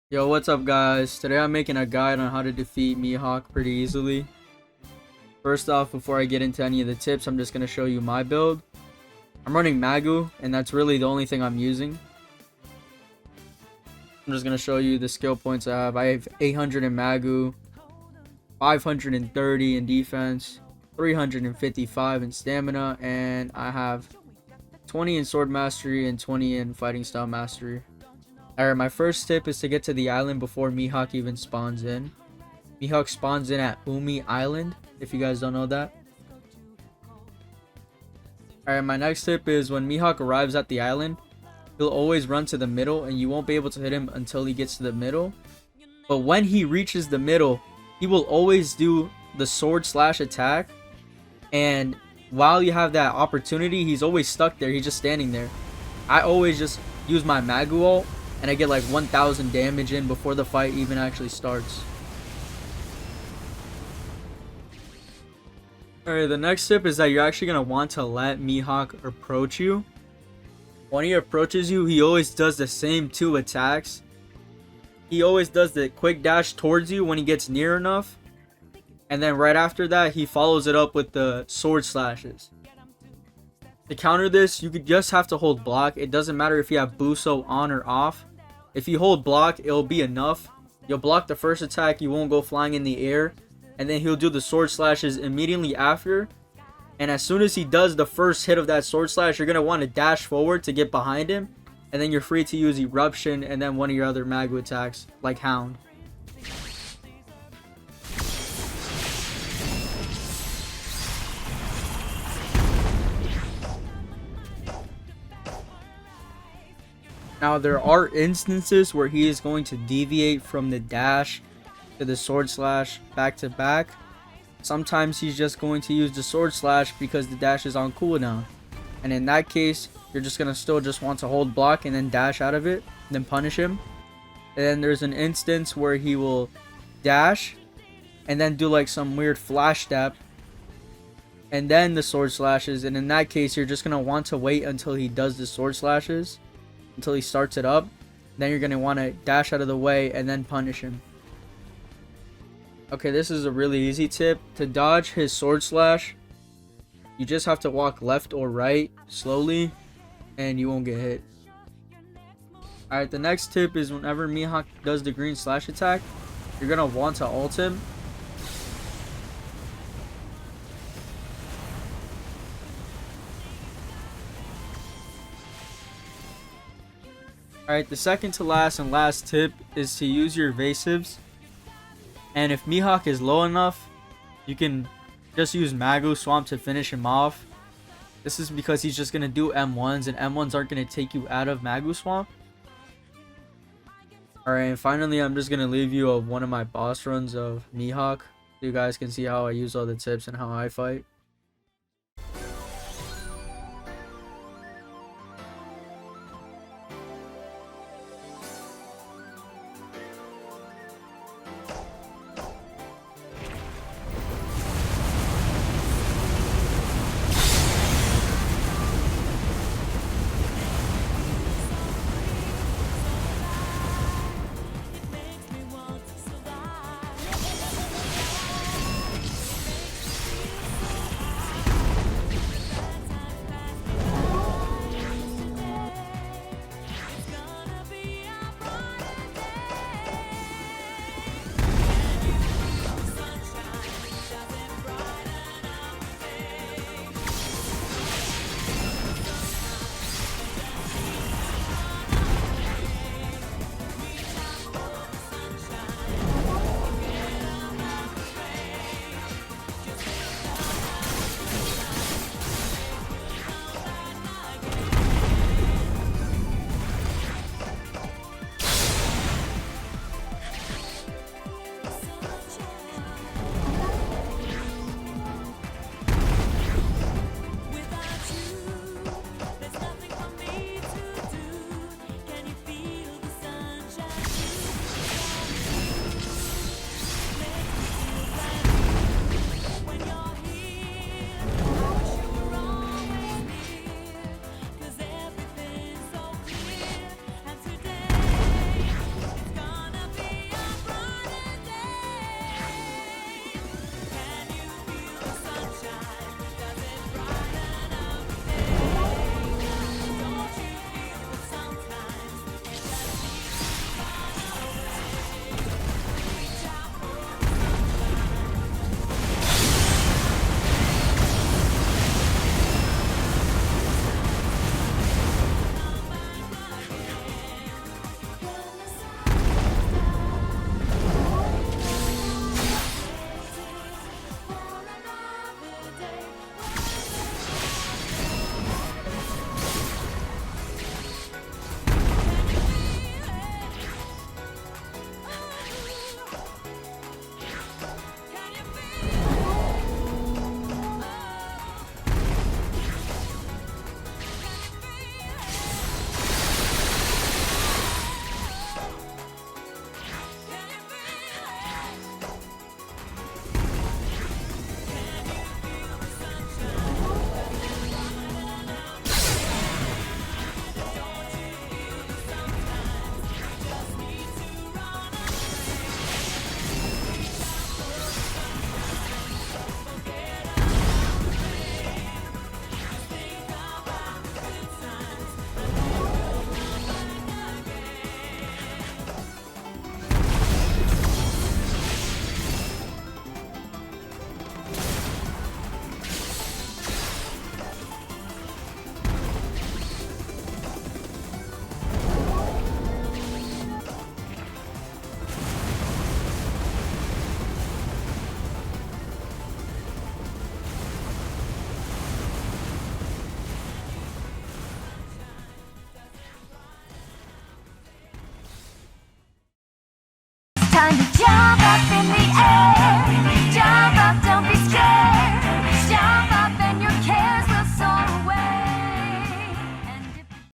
Yo, what's up guys? Today I'm making a guide on how to defeat Mihawk pretty easily. First off, before I get into any of the tips, I'm just going to show you my build. I'm running Magu, and that's really the only thing I'm using. I'm just going to show you the skill points I have. I have 800 in Magu, 530 in defense, 355 in stamina, and I have 20 in sword mastery and 20 in fighting style mastery. Alright, my first tip is to get to the island before Mihawk even spawns in. Mihawk spawns in at Umi Island, if you guys don't know that. Alright, my next tip is when Mihawk arrives at the island, he'll always run to the middle and you won't be able to hit him until he gets to the middle. But when he reaches the middle, he will always do the sword slash attack. And while you have that opportunity, he's always stuck there. He's just standing there. I always just use my Magu ult and I get like 1000 damage in before the fight even actually starts. Alright, the next tip is that you're actually going to want to let Mihawk approach you. When he approaches you, he always does the same 2 attacks. He always does the quick dash towards you when he gets near enough. And then right after that, he follows it up with the sword slashes. To counter this, you could just have to hold block. It doesn't matter if you have Buso on or off. If you hold block, it'll be enough. You'll block the first attack, you won't go flying in the air. And then he'll do the sword slashes immediately after. And as soon as he does the first hit of that sword slash, you're going to want to dash forward to get behind him. And then you're free to use Eruption and then one of your other Magu attacks, like Hound. Now, there are instances where he is going to deviate from the dash to the sword slash back to back. Sometimes he's just going to use the sword slash because the dash is on cooldown. And in that case, you're just going to still just want to hold block and then dash out of it, then punish him. And then there's an instance where he will dash and then do like some weird flash step and then the sword slashes. And in that case, you're just going to want to wait until he does the sword slashes, until he starts it up. Then you're going to want to dash out of the way and then punish him. Okay, this is a really easy tip. To dodge his sword slash, you just have to walk left or right slowly and you won't get hit. Alright, the next tip is whenever Mihawk does the green slash attack, you're going to want to ult him. Alright, the second to last and last tip is to use your evasives. And if Mihawk is low enough, you can just use Magu Swamp to finish him off. This is because he's just going to do M1s, and M1s aren't going to take you out of Magu Swamp. Alright, and finally I'm just going to leave you of one of my boss runs of Mihawk, so you guys can see how I use all the tips and how I fight. Time to jump.